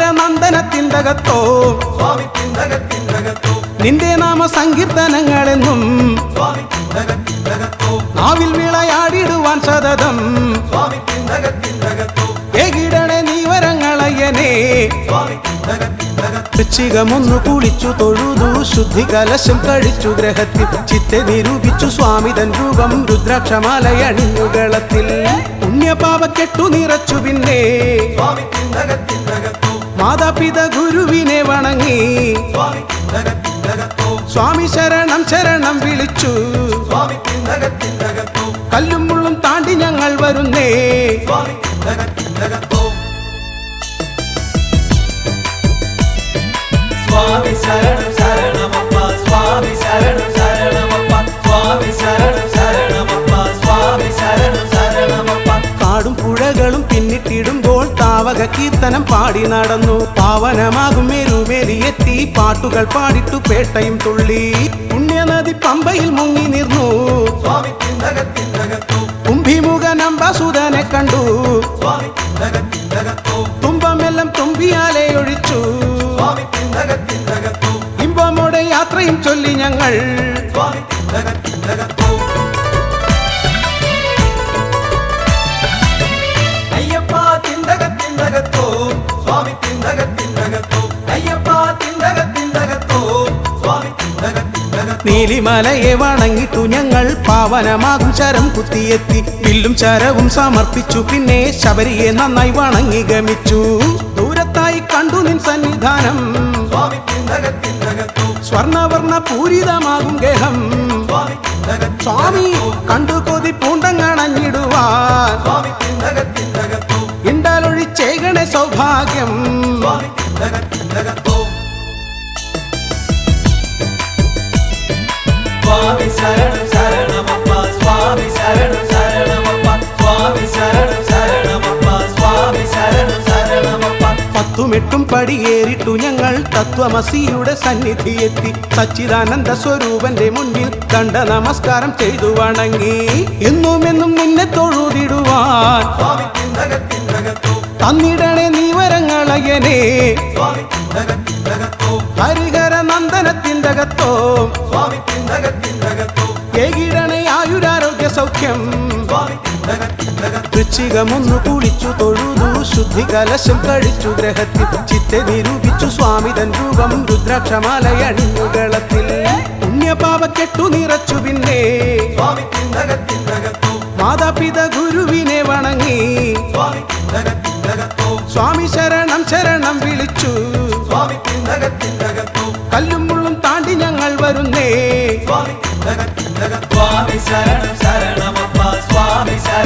ഹരിഹരനന്ദനത്തിൻ്റകത്തോ നിന്റെ നാമ സങ്കീർത്തനങ്ങളെന്നും നാവിൽ വിളയാടിടുവാൻ സതതം ഏകിടണേ നീ വരങ്ങളയ്യനേ വൃശ്ചികമൊന്നു കുളിച്ചു തൊഴുതു ശുദ്ധി കലശം കഴിച്ചു ഗ്രഹത്തിൽ ചിത്തെ നിരൂപിച്ചു സ്വാമിതൻ രൂപം രുദ്രാക്ഷമാലയണിഞ്ഞുകളത്തിൽ പുണ്യപാപക്കെട്ടു നിറച്ചു പിന്നെ മാതാപിത ഗുരുവിനെ വണങ്ങി സ്വാമി ശരണം ശരണം വിളിച്ചു കല്ലും മുള്ളും താണ്ടി ഞങ്ങൾ വരുന്നേ സ്വാമി ശരണം ശരണമപ്പ സ്വാമി ശരണം ശരണമപ്പ സ്വാമി ശരണം ശരണമപ്പ സ്വാമി ശരണം ശരണമപ്പ കാടും പുഴകളും പിന്നിട്ടിടുമ്പോൾ താവക കീർത്തനം പാടി നടന്നു പാവനമാകും മേരുമേലിയെത്തി പാട്ടുകൾ പാടിട്ടു പേട്ടയും തുള്ളി പുണ്യനദി പമ്പയിൽ മുങ്ങി നിർന്നു കുംഭിമുഖനമ്പസുതനെ കണ്ടു തുമ്പമെല്ലാം തുമ്പിയാലെ ഒഴിച്ചു ഇമ്പമോടെ യാത്രയും ചൊല്ലി ഞങ്ങൾ അയ്യപ്പ തിന്തകത്തിന്തകത്തോ സ്വാമി തിന്തകത്തിന്തകത്തോ അയ്യപ്പ തിന്തകത്തിന്തകത്തോ സ്വാമി തിന്തകത്തിന്തകത്തോ നീലിമലയെ വണങ്ങിട്ടു ഞങ്ങൾ പാവനമാകും ശരം കുത്തിയെത്തി വില്ലും ശരവും സമർപ്പിച്ചു പിന്നെ ശബരിയെ നന്നായി വണങ്ങി ഗമിച്ചു ദൂരത്തായി കണ്ടു നിൻ സന്നിധാനം സ്വർണവർണ്ണ പൂരിതമാകും ഗേഹം സ്വാമി കണ്ടു കൊതി പൂണ്ടങ്ങണഞ്ഞിടുവാൻ ഇണ്ടാലൊഴിച്ചേകണേ സൗഭാഗ്യം സ്വാമി ശരണം ശരണമപ്പ സ്വാമി ശരണം ശരണമപ്പ സ്വാമി ശരണം ശരണമപ്പ സ്വാമി ശരണം ശരണമപ്പ പത്തുമെട്ടും പടിയേറിട്ടു ഞങ്ങൾ തത്വമസിയുടെ സന്നിധിയെത്തി സച്ചിദാനന്ദ സ്വരൂപന്റെ മുൻപിൽ ദണ്ഡ നമസ്കാരം ചെയ്തു വണങ്ങി എന്നുമെന്നും നിന്നെ തൊഴുതിടുവാൻ തന്നിടണേ നീ വരങ്ങളയനേ ഹരിഹരനന്ദനത്തിൻ്റകത്തോ ഏകിടണേ ആയുരാരോഗ്യ സൗഖ്യം വൃശ്ചികമൊന്നു കുളിച്ചു തൊഴുതു ശുദ്ധി കലശം കഴിച്ചു ഗ്രഹത്തിൽ ചിത്തെ നിരൂപിച്ചു സ്വാമിതൻ രൂപം രുദ്രാക്ഷമാലയണിഞ്ഞുകളത്തിൽ പുണ്യപാപക്കെട്ടു നിറച്ചു പിന്നെ മാതാപിത ഗുരുവിനെ വണങ്ങി സ്വാമി ശരണം ശരണം വിളിച്ചു കല്ലും മുള്ളും താണ്ടി ഞങ്ങൾ വരുന്നേ സ്വാമി ശരണം ശരണമപ്പ സ്വാമി ശരണം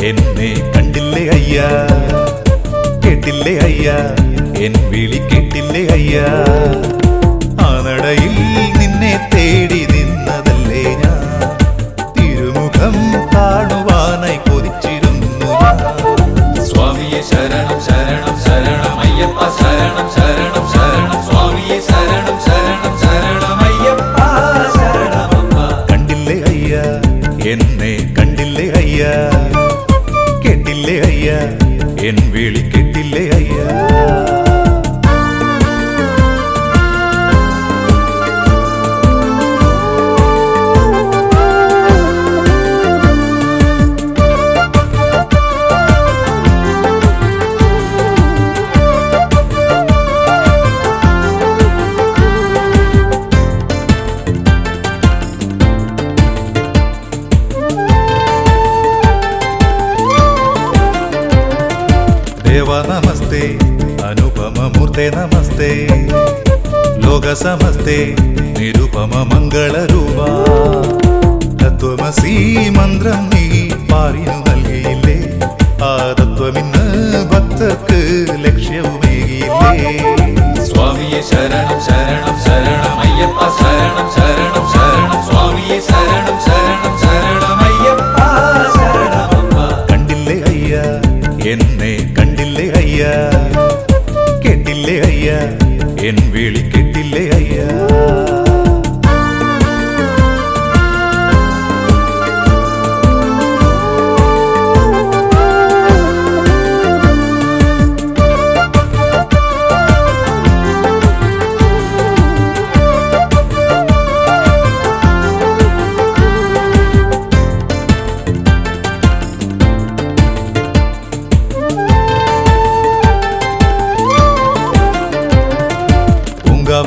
എന്നെ കണ്ടില്ലേ അയ്യ, കേട്ടില്ലേ അയ്യ, എൻ വിളി കേട്ടില്ലേ അയ്യ. ആ നടയിൽ നിന്നെ തേടി നിന്നതല്ലേ ഞാൻ, തിരുമുഖം കാണുവാനായി കൊതിച്ചിരുന്നു ഞാൻ. സ്വാമിയെ ശരണം ശരണം ശരണം അയ്യപ്പ ശരണം ശരണം ശരണം സ്വാമിയെ ശരണം ശരണം ശരണം അയ്യപ്പ ശരണമപ്പ. കണ്ടില്ലേ അയ്യ, എന്നെ കണ്ടില്ലേ അയ്യ, കേട്ടില്ലേ അയ്യ, എൻ വിളി കേട്ടില്ലേ അയ്യ. ദേവ നമസ്തേ, അനുപമ മൂർത്തെ നമസ്തേ, ലോക സമസ്തേ, നിരുപമ മംഗളരൂപ. തത്വമസി മന്ത്രം നീ പാരിനു നൽകിയില്ലേ, ആ തത്വമിന്ന് ഭക്തർക്ക് ലക്ഷ്യവുമേകിയില്ലേ. സ്വാമിയെ ശരണം ശരണം ശരണം അയ്യപ്പ ശരണം ശരണം ശരണം സ്വാമിയെ ശരണം ശരണം ശരണം അയ്യപ്പ ശരണമപ്പ. കണ്ടില്ലേ അയ്യ, എന്നെ കണ്ടില്ലേ അയ്യ, കേട്ടില്ലേ അയ്യ, എൻ വിളി കേട്ടില്ലേ അയ്യ.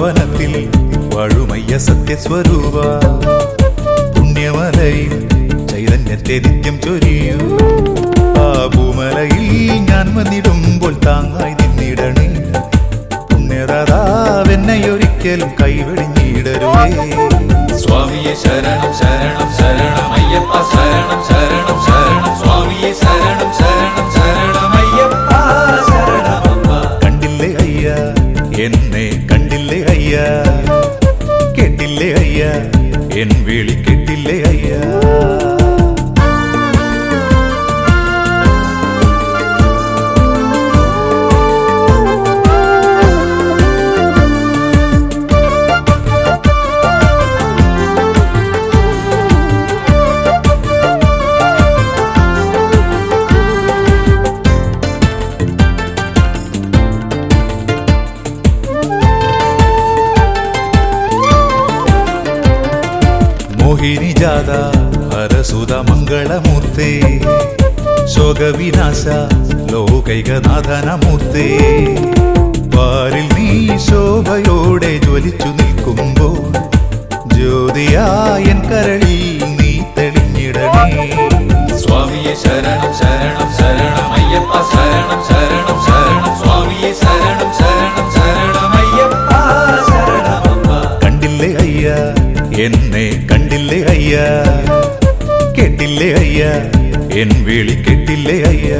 വനത്തിൽ വാഴുമയ്യ സത്യസ്വരൂപ, പുണ്യമലയിൽ ചൈതന്യത്തെ നിത്യം ചൊരിയൂ. ആ ഭൂമലയിൽ ഞാൻ വന്നിടുമ്പോൾ താങ്ങായി നിന്നിടണേ, പുണ്യദാതാവെന്നെയൊരിക്കലും കൈവെടിഞ്ഞിടരുതേ. സ്വാമിയെ ശരണം ശരണം ശരണം അയ്യപ്പ ശരണം ശരണം ശരണം സ്വാമിയെ ശരണം ശരണം ശരണം അയ്യപ്പ ശരണമപ്പ. കണ്ടില്ലേ അയ്യ, എന്നെ കണ്ടില്ലേ അയ്യ, കേട്ടില്ലേ അയ്യ, എൻ വിളി കേട്ടില്ലേ അയ്യ. മോഹിനി ജാത ഹരസുത മംഗളമൂർത്തേ, ശോകവിനാശ ലോകൈകനാഥനമൂർത്തേ. വാരിൽ നീ ശോഭയോടെ ജ്വലിച്ചു നിൽക്കുമ്പോൾ ജ്യോതിയായൻ കരളിൽ നീ തെളിഞ്ഞിടണേ. സ്വാമിയെ ശരണം ശരണം ശരണം അയ്യപ്പ ശരണം ശരണം ശരണം സ്വാമിയെ ശരണം ശരണം ശരണം അയ്യപ്പ ശരണമപ്പ. കണ്ടില്ലേ അയ്യ, എന്നെ കണ്ടില്ലേ അയ്യ, കേട്ടില്ലേ അയ്യ, എൻ വിളി കേട്ടില്ലേ അയ്യ.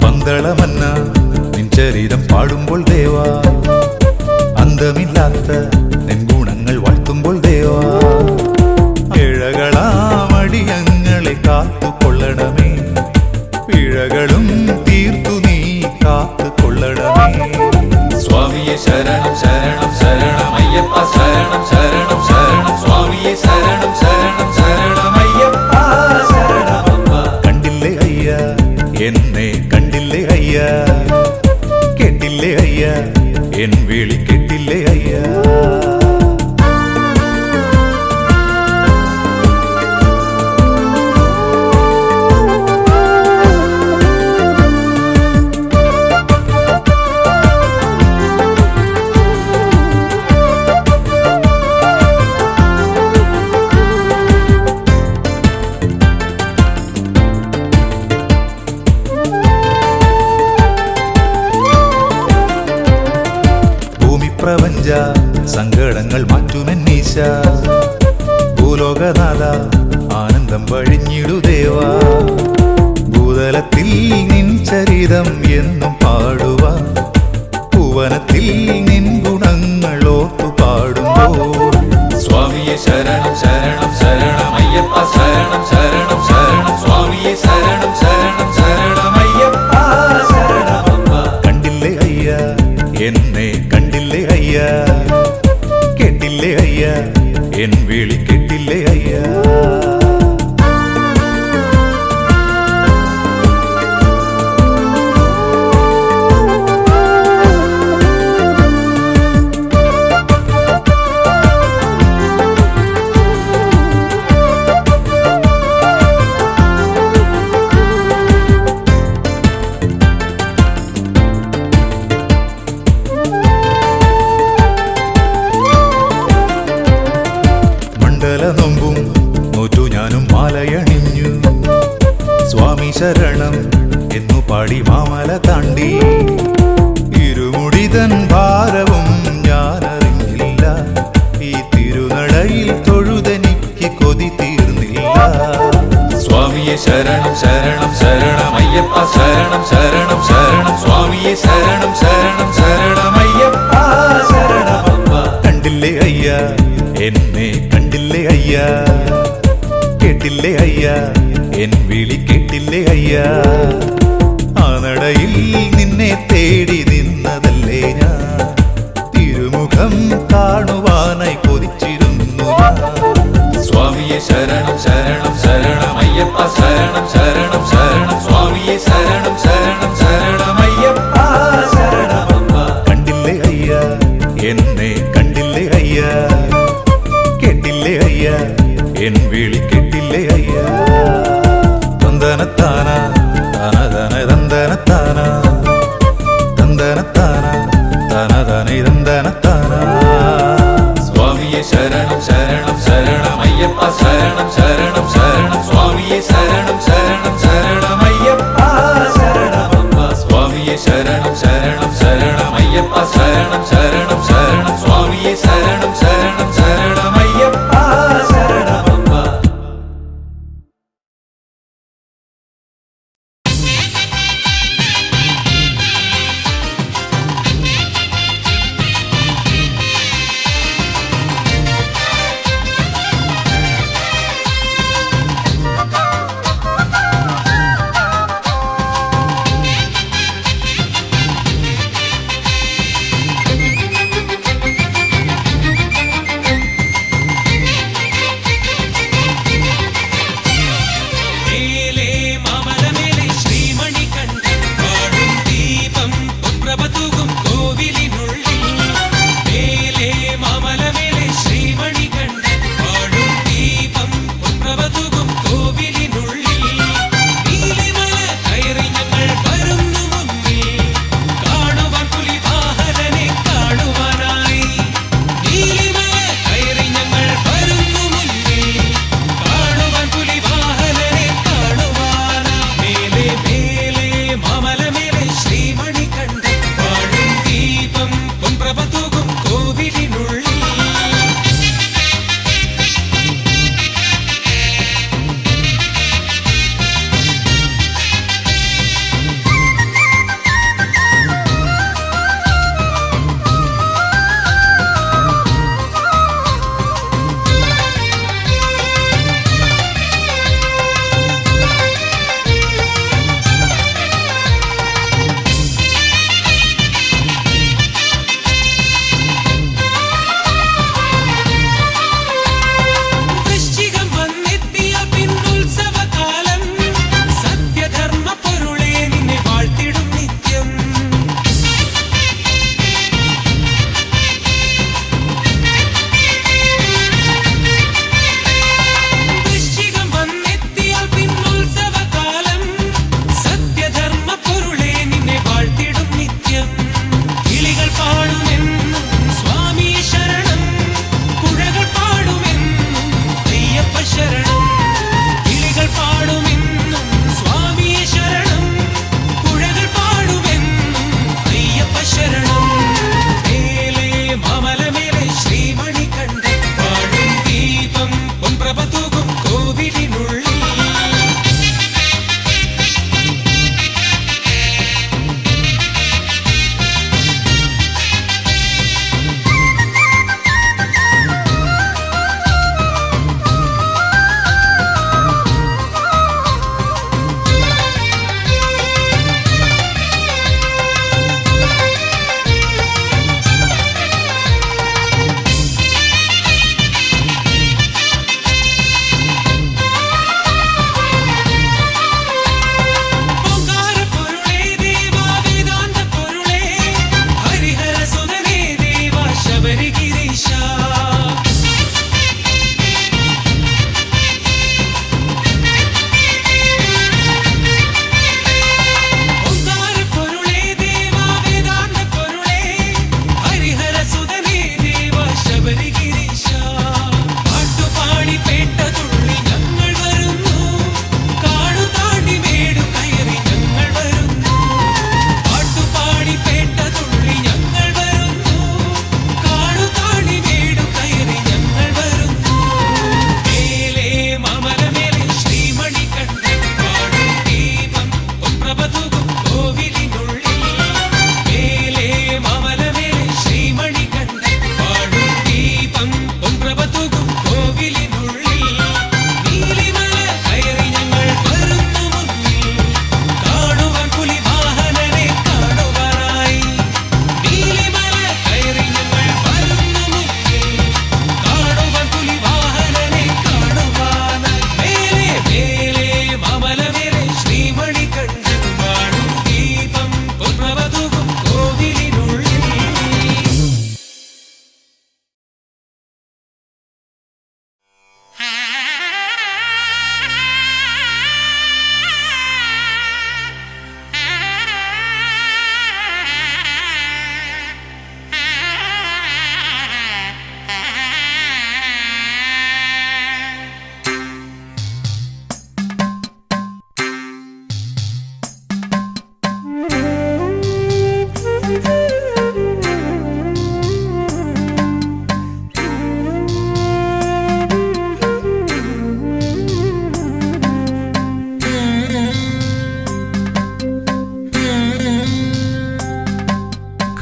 പന്തളമന്ന നിൻ ചരിതം പാടുമ്പോൾ ദേവാ, അന്തമില്ലാത്ത നിൻ ഗുണങ്ങൾ വാഴ്ത്തുമ്പോൾ ദേവാ. പിഴകളാമടിയങ്ങളെ കാത്തുകൊള്ളണമേ, പിഴകളും തീർത്തു നീ കാത്തുകൊള്ളണമേ. സ്വാമിയെ ശരണം ശരണം ശരണം അയ്യപ്പ ശരണം ശരണം ശരണം സ്വാമിയെ ശരണം ശരണം ശരണം അയ്യപ്പ ശരണമപ്പ. കണ്ടില്ലേ അയ്യ, എന്നെ കണ്ടില്ലേ അയ്യ, കേട്ടില്ലേ അയ്യ, എൻ വിളി കേട്ടില്ലേ അയ്യ. നെഞ്ച സങ്കടങ്ങൾ മാറ്റുമെന്നീശ ഭൂലോകനാഥ ആനന്ദം വഴിഞ്ഞിടുദേവാ ഭൂതലത്തിൽ നിൻ ചരിതം എന്നും പാടുവാ ഭുവനത്തിൽ നിൻ ഗുണങ്ങൾ ഓർത്തു പാടുമ്പോൾ സ്വാമിയെ ശരണം ശരണം ശരണം അയ്യപ്പ ശരണം ശരണം ശരണം സ്വാമിയെ ശരണം ശരണം ശരണം അയ്യപ്പ ശരണമപ്പ. കണ്ടില്ലേ അയ്യ എന്നെ കണ്ടില്ലേ അയ്യ കേട്ടില്ലേ അയ്യ എൻ വിളി കേട്ടില്ലേ അയ്യ നൊമ്പും നോറ്റു ഞാനും മാലയണിഞ്ഞു സ്വാമി ശരണം എന്നു പാടി മാമല താണ്ടി ഇരുമുടിതൻ ഭാരവും ഞാനറിഞ്ഞില്ല ഈ തിരുനടയിൽ തൊഴുതെനിക്ക് കൊതി തീർന്നില്ല സ്വാമിയെ ശരണം ശരണം ശരണം അയ്യപ്പ ശരണം ശരണം ശരണം സ്വാമിയെ ശരണം ശരണം ശരണം അയ്യപ്പ ശരണമപ്പ. കണ്ടില്ലേ അയ്യ എന്നെ കണ്ടില്ലേ അയ്യ കേട്ടില്ലേ അയ്യ എൻ വിളി കേട്ടില്ലേ അയ്യ ആ നടയിൽ നിന്നെ തേടി നിന്നതല്ലേ ഞാൻ തിരുമുഖം കാണുവാനായി കൊതിച്ചിരുന്നു ഞാൻ. സ്വാമിയെ ശരണം ശരണം ശരണം അയ്യപ്പ ശരണം ശരണം ശരണം സ്വാമിയെ ശരണം ശരണം ശരണം അയ്യപ്പ ശരണമപ്പ. കണ്ടില്ലേ അയ്യ എന്നെ കണ്ടില്ലേ അയ്യ കേട്ടില്ലേ അയ്യ എൻ വിളി കേട്ടില്ലേ അയ്യ തന്തനത്താന തനതന തന്തനത്താന തന്തനത്താന തനതന തന്തനത്താന സ്വാമിയെ ശരണം ശരണം ശരണം അയ്യപ്പ ശരണം ശരണം ശരണം സ്വാമിയെ ശരണം ശരണം ശരണം അയ്യപ്പ ശരണമപ്പ. സ്വാമിയെ ശരണം ശരണം ശരണം അയ്യപ്പ ശരണം ശരണം ശരണം സ്വാമിയെ ശരണം ശരണം ശരണം അയ്യപ്പ ശരണമപ്പ.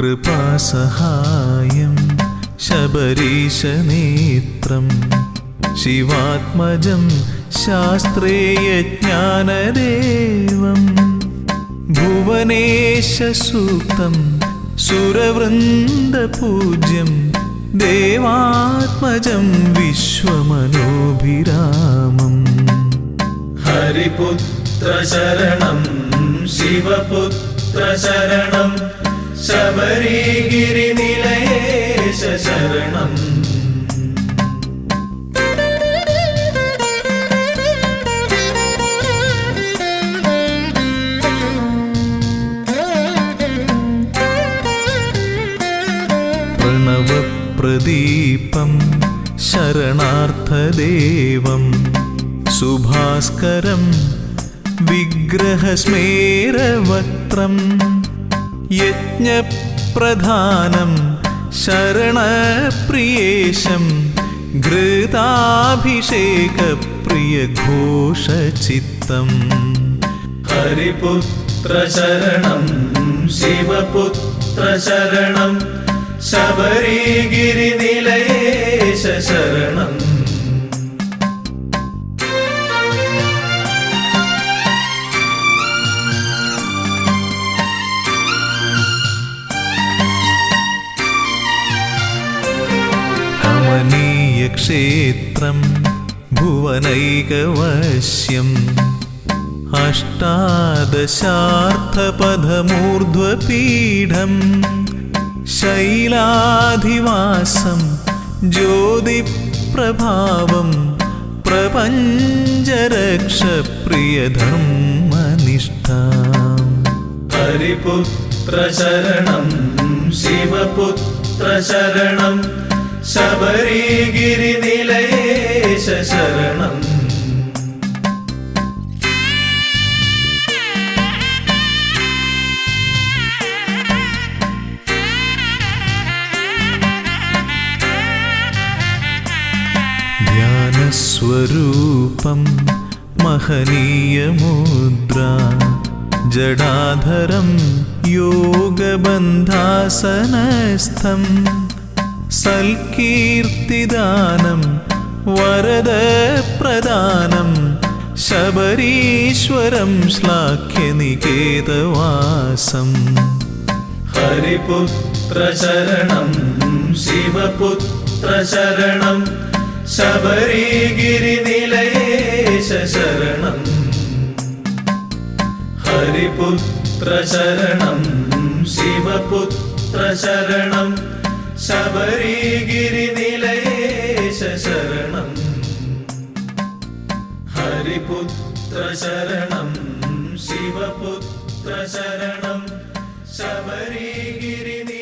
കൃപാസഹായം ശബരീശനേത്രം ശിവാത്മജം ശാസ്ത്രേയജ്ഞാനദേവം ഭുവനേശസൂക്തം സുരവൃന്ദപൂജ്യം ദേവാത്മജം വിശ്വമനോഭിരാമം ഹരിപുത്ര ശരണം ശിവപുത്ര ശരണം ശബരിഗിരിനിലയേശ ശരണം പ്രണവപ്രദീപം ശരണാർത്ഥദേവം സുഭാസ്കരം വിഗ്രഹസ്മേരവക്ത്രം യജ്ഞപ്രധാനം ശരണപ്രിയേശം ഘൃതാഭിഷേകപ്രിയഘോഷചിത്തം ഹരിപുത്ര ശരണം ശിവപുത്ര ശരണം ശബരിഗിരിനിലയേശ ശരണം കമനീയക്ഷേത്രം ഭുവനൈകവശ്യം അഷ്ടാദശാർത്ഥപഥമൂർധ്വപീഠം ശൈലാധിവാസം ജ്യോതിപ്രഭാവം പ്രപഞ്ചരക്ഷപ്രിയധർമ്മനിഷ്ഠാം ഹരിപുത്ര ശരണം ശിവപുത്ര ശരണം ശബരിഗിരിനിലയേശ ശരണം ധ്യാനസ്വരൂപം മഹനീയമുദ്ര ജടാധരം യോഗബന്ധാസനസ്ഥം സൽകീർത്തിദാനം വരദപ്രദാനം ശബരീശ്വരം ശ്ലാഘ്യനികേതവാസം ഹരിപുത്ര ശരണം ശിവപുത്ര ശരണം ശബരിഗിരിനിലയേശ ശരണം ഹരിപുത്ര ശരണം ശിവപുത്ര ശരണം ശബരിഗിരിനിലയേശ ശരണം ഹരിപുത്ര ശരണം ശിവപുത്ര ശരണം ശബരിഗിരിനിലയേശ